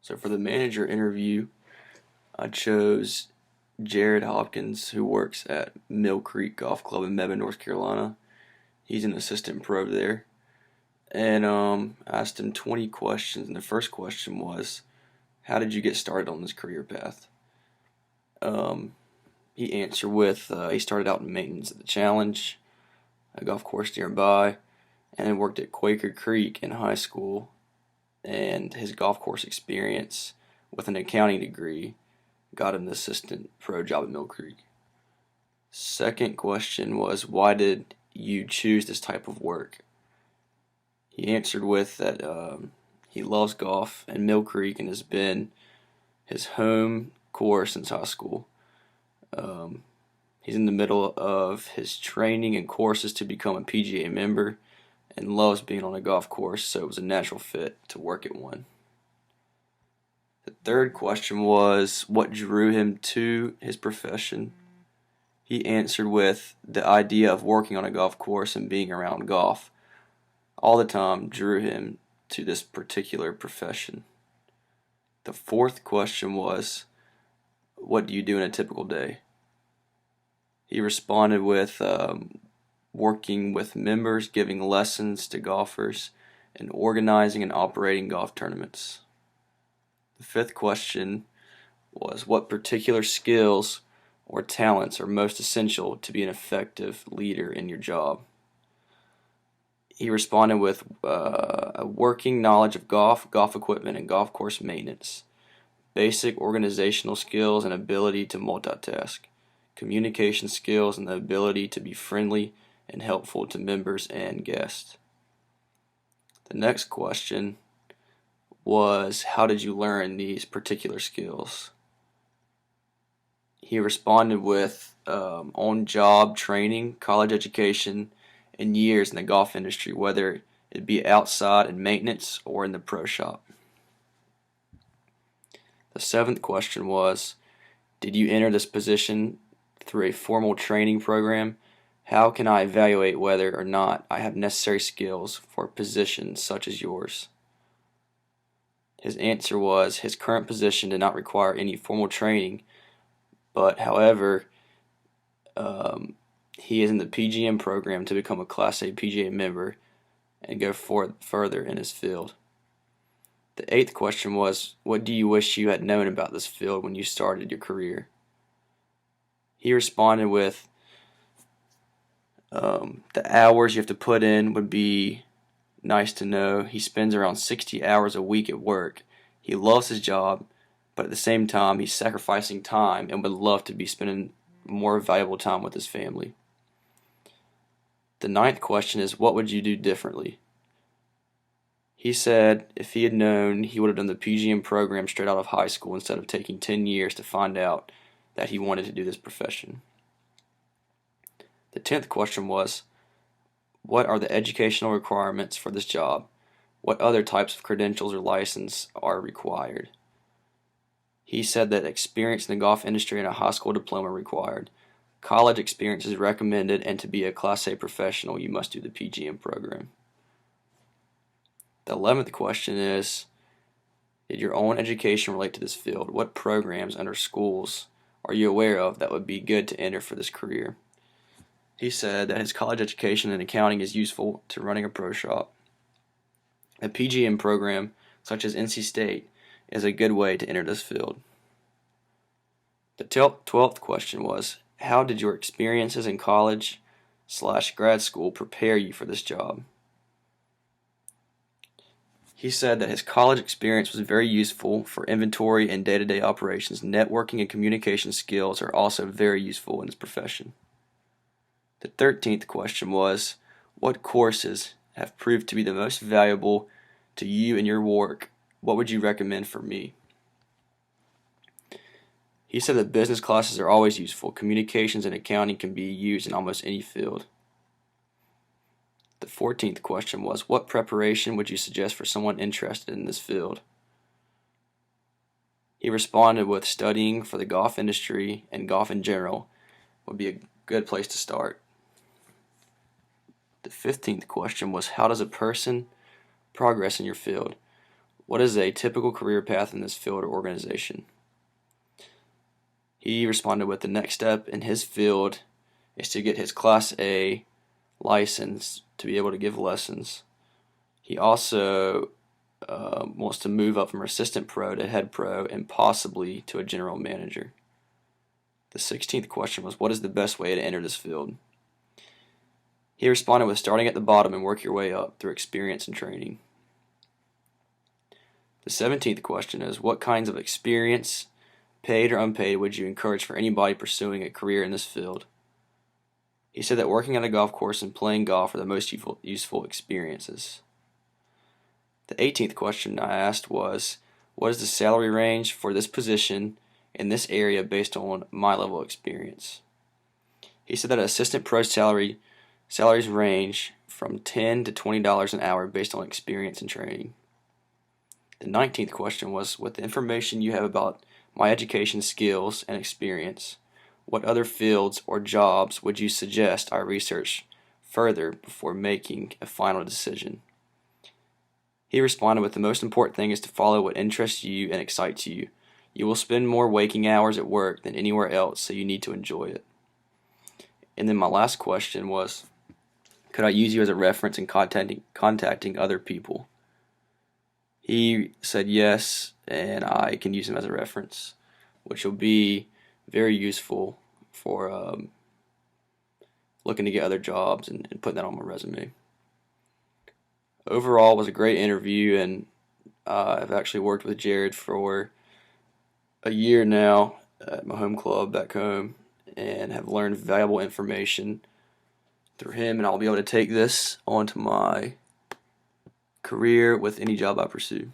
So for the manager interview, I chose Jared Hopkins, who works at Mill Creek Golf Club in Mebane, North Carolina. He's an assistant pro there. And asked him 20 questions, and the first question was, how did you get started on this career path? Um, he answered with, he started out in maintenance at the Challenge, a golf course nearby, and then worked at Quaker Creek in high school, and his golf course experience with an accounting degree got him the assistant pro job at Mill Creek. Second question was, why did you choose this type of work? He answered with that he loves golf, and Mill Creek and has been his home course since high school. Um, he's in the middle of his training and courses to become a PGA member and loves being on a golf course, so it was a natural fit to work at one. The third question was, what drew him to his profession? He answered with, the idea of working on a golf course and being around golf all the time drew him to this particular profession. The fourth question was, what do you do in a typical day? He responded with working with members, giving lessons to golfers, and organizing and operating golf tournaments. The fifth question was, what particular skills or talents are most essential to be an effective leader in your job? He responded with a working knowledge of golf equipment, and golf course maintenance, basic organizational skills and ability to multitask, communication skills and the ability to be friendly and helpful to members and guests. The next question was, how did you learn these particular skills? He responded with on-job training, college education, and years in the golf industry, whether it be outside in maintenance or in the pro shop. The seventh question was, did you enter this position through a formal training program? How can I evaluate whether or not I have necessary skills for positions such as yours? His answer was, his current position did not require any formal training, but however, he is in the PGM program to become a Class A PGA member and go further in his field. The eighth question was, what do you wish you had known about this field when you started your career? He responded with, the hours you have to put in would be nice to know. He spends around 60 hours a week at work. He loves his job, but at the same time, he's sacrificing time and would love to be spending more valuable time with his family. The ninth question is, what would you do differently? He said if he had known, he would have done the PGM program straight out of high school instead of taking 10 years to find out that he wanted to do this profession. The 10th question was, what are the educational requirements for this job? What other types of credentials or license are required? He said that experience in the golf industry and a high school diploma required. College experience is recommended, and to be a Class A professional, you must do the PGM program. The 11th question is, did your own education relate to this field? What programs under schools are you aware of that would be good to enter for this career? He said that his college education in accounting is useful to running a pro shop. A PGM program, such as NC State, is a good way to enter this field. The 12th question was, how did your experiences in college/grad school prepare you for this job? He said that his college experience was very useful for inventory and day-to-day operations. Networking and communication skills are also very useful in his profession. The 13th question was, what courses have proved to be the most valuable to you in your work? What would you recommend for me? He said that business classes are always useful. Communications and accounting can be used in almost any field. The 14th question was, what preparation would you suggest for someone interested in this field? He responded with, studying for the golf industry and golf in general would be a good place to start. The 15th question was, how does a person progress in your field? What is a typical career path in this field or organization? He responded with the next step in his field is to get his Class A license to be able to give lessons. He also wants to move up from assistant pro to head pro and possibly to a general manager. The 16th question was, what is the best way to enter this field? He responded with starting at the bottom and work your way up through experience and training. The 17th question is, what kinds of experience, paid or unpaid, would you encourage for anybody pursuing a career in this field? He said that working at a golf course and playing golf are the most useful experiences. The 18th question I asked was, what is the salary range for this position in this area based on my level of experience? He said that assistant pro salaries range from $10 to $20 an hour based on experience and training. The 19th question was, with the information you have about my education, skills, and experience, what other fields or jobs would you suggest I research further before making a final decision? He responded with, the most important thing is to follow what interests you and excites you. You will spend more waking hours at work than anywhere else, so you need to enjoy it. And then my last question was, could I use you as a reference in contacting other people? He said yes, and I can use him as a reference, which will be very useful for looking to get other jobs and putting that on my resume. Overall, it was a great interview, and I've actually worked with Jared for a year now at my home club back home and have learned valuable information through him, and I'll be able to take this onto my career with any job I pursue.